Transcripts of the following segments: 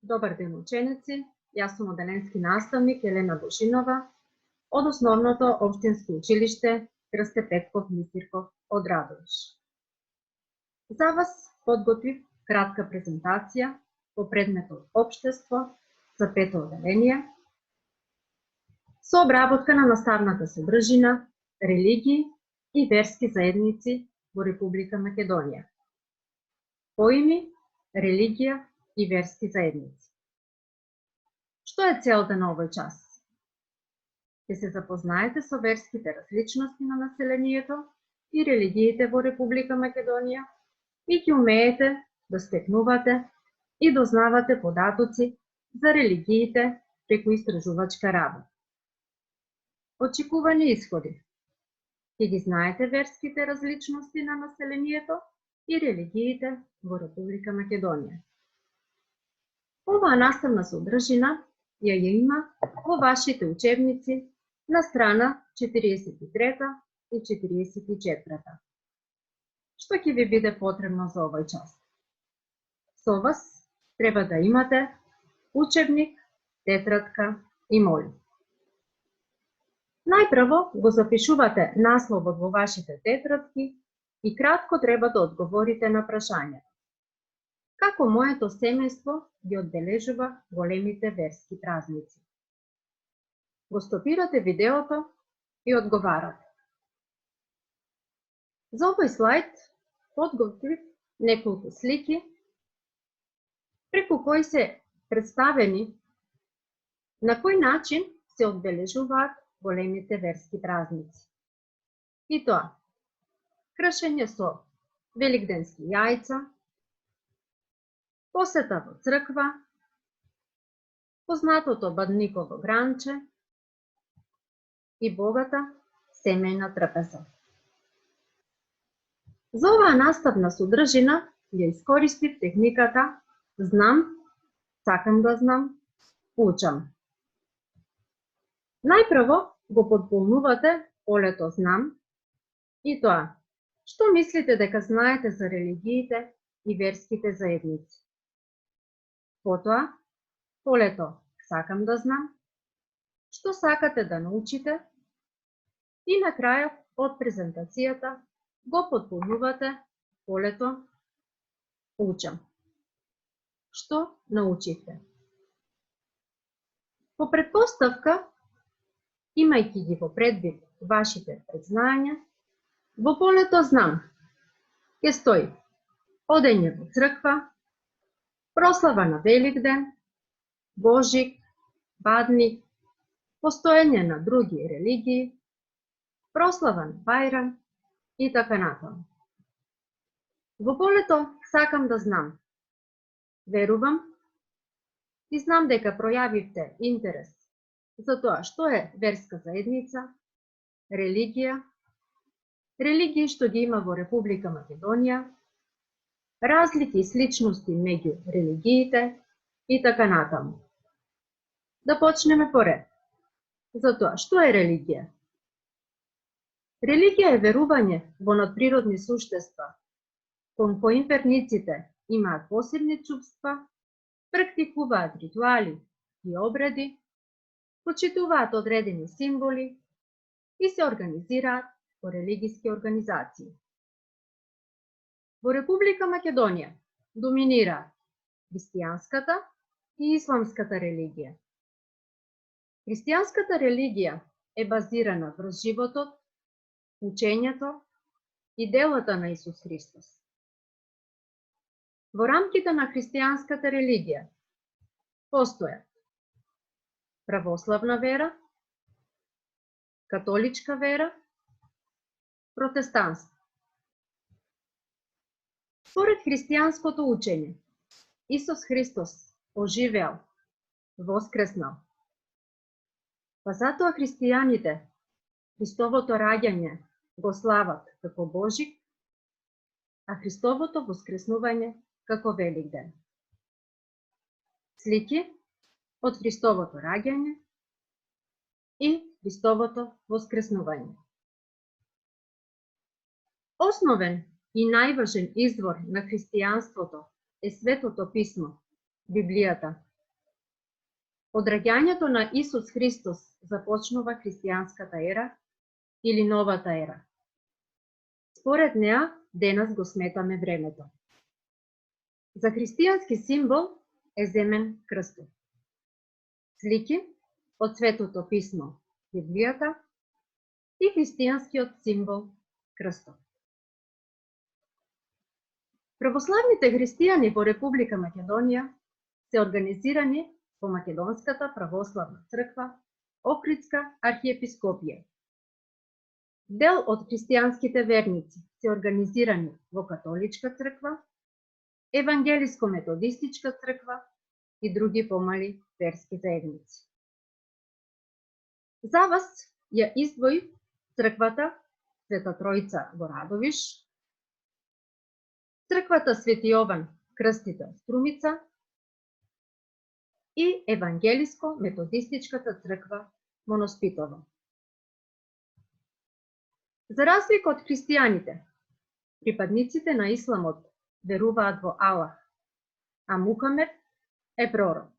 Добар ден, ученици! Јас сум оделенски наставник Елена Божинова од Основното општинско училиште Крсте Петков Мисирков од Радовиш. За вас подготвив кратка презентација по предметот Општество за пето оделение со обработка на наставната содржина, религии и верски заедници во Република Македонија. Поими, религија и верски заедници. Што е целта на овој час? Ќе се запознаете со верските различности на населението и религиите во Република Македонија и ќе умеете да стекнувате и дознавате податоци за религиите преку истражувачка работа. Очекувани исходи. Ќе ги знаете верските различности на населението и религиите во Република Македонија. Оваа наставна содржина ја има во вашите учебници на страна 43 и 44. Што ќе ви биде потребно за овој час? Со вас треба да имате учебник, тетрадка и молив. Најпрво го запишувате насловот во вашите тетрадки и кратко треба да одговорите на прашањето. Како моето семејство ги одбележува големите верски празници? Го стопирате видеото и одговарате. За овој слайд подготвив неколку слики преку кои се представени на кој начин се одбележуваат големите верски празници. И тоа, кршење со великденски јајца, посета во црква, познатото бадниково гранче и богата семејна трпеза. За оваа наставна содржина ја искористив техниката знам, сакам да знам, учам. Најпрво го потполнувате полето знам и тоа, што мислите дека знаете за религиите и верските заедници. Потоа, полето сакам да знам, што сакате да научите и на крајот од презентацијата го потполнувате полето учам. Што научивте? По претпоставка, имајќи ги во предвид вашите предзнања, во полето знам ќе стои одење во црква, прослава на Великден, Божик, Бадник, постоење на други религии, прослава на Бајрам и така натаму. Во полето сакам да знам. Верувам и знам дека пројавивте интерес за тоа што е верска заедница, религија, религии што ги има во Република Македонија, разлики и сличности меѓу религиите и така натаму. Да почнеме по ред. За тоа, што е религија? Религија е верување во надприродни суштества, кон кои верниците имаат посебни чувства, практикуваат ритуали и обреди, почитуваат одредени символи и се организираат по религиски организации. Во Република Македонија доминираат христијанската и исламската религија. Христијанската религија е базирана врз животот, учењето и делата на Исус Христос. Во рамките на христијанската религија постојат православна вера, католичка вера, протестантство. Според христијанското учење, Исус Христос оживеал, воскреснал. Па затоа христијаните Христовото раѓање го слават како Божик, а Христовото воскреснување како Великден. Слики од Христовото раѓање и Христовото воскреснување. Основен и најважен извор на христијанството е Светото писмо, Библијата, Од раѓањето на Исус Христос започнува христијанската ера или новата ера. Според неа, денес го сметаме времето. За христијански символ е земен крстот. Слики од Светото писмо, Библијата, и христијанскиот символ крстот. Православните христијани во Република Македонија се организирани по Македонската православна црква, Охридска архиепископија. Дел од христијанските верници се организирани во Католичка црква, Евангелиско-методистичка црква и други помали верски заедници. За вас ја издвои црквата Света Тројца во Радовиш, црквата Свети Јован Крстител Струмица и Евангелиско-методистичката црква Моноспитово. За разлика од христијаните, припадниците на исламот веруваат во Аллах, а Мухамед е пророк.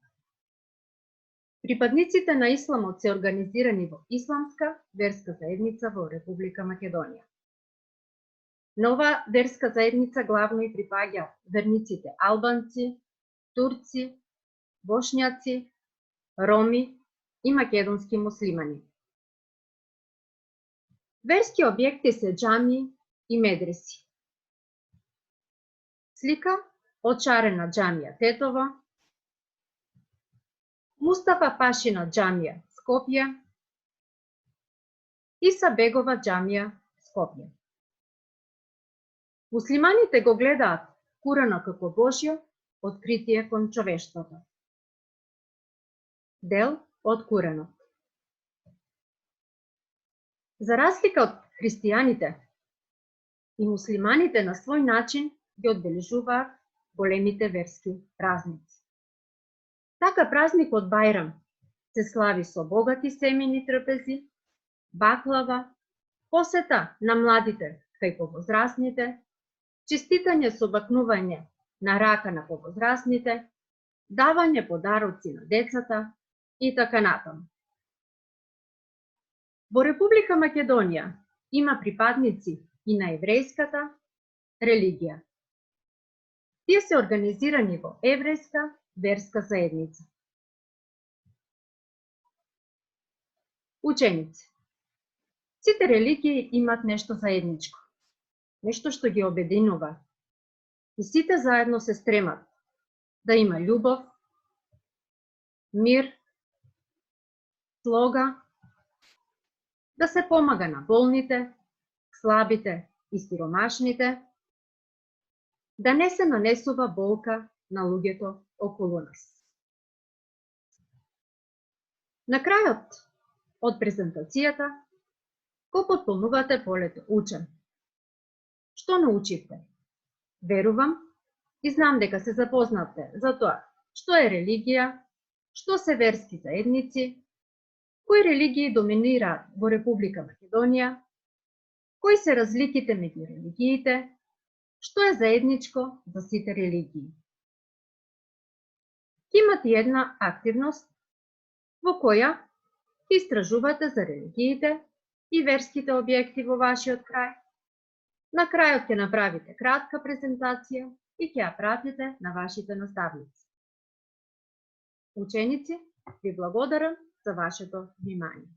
Припадниците на исламот се организирани во исламска верска заедница во Република Македонија. На оваа верска заедница главно и припаѓаат верниците албанци, турци, бошњаци, роми и македонски муслимани. Верски објекти се џамии и медреси. Слика од шарена џамија Тетово, Мустафа Пашина џамија Скопје, Иса Бегова џамија Скопје. Муслиманите го гледаат Куранот како Божјо откритие кон човештвото. Дел од Куранот. За разлика од христијаните, и муслиманите на свој начин ги одбележуваат големите верски празници. Така празникот Бајрам се слави со богати семени трпези, баклава, посета на младите кај повозрасните, честитање со бакнување на рака на повозрасните, давање подароци на децата и така натаму. Во Република Македонија има припадници и на еврејската религија. Тие се организирани во еврејска верска заедница. Ученици. Сите религии имат нешто заедничко, нешто што ги обединува. И сите заедно се стремат да има љубов, мир, слога, да се помага на болните, слабите и сиромашните, да не се нанесува болка на луѓето околу нас. На крајот од презентацијата го потполнувате полето учен. Што научивте? Верувам и знам дека се запознавте за тоа што е религија, што се верски заедници, кои религии доминираат во Република Македонија, кои се разликите меѓу религиите, што е заедничко за сите религии. Имате една активност во која истражувате за религиите и верските објекти во вашиот крај. На крајот ќе направите кратка презентација и ќе ја пратите на вашите наставници. Ученици, ви благодарам за вашето внимание.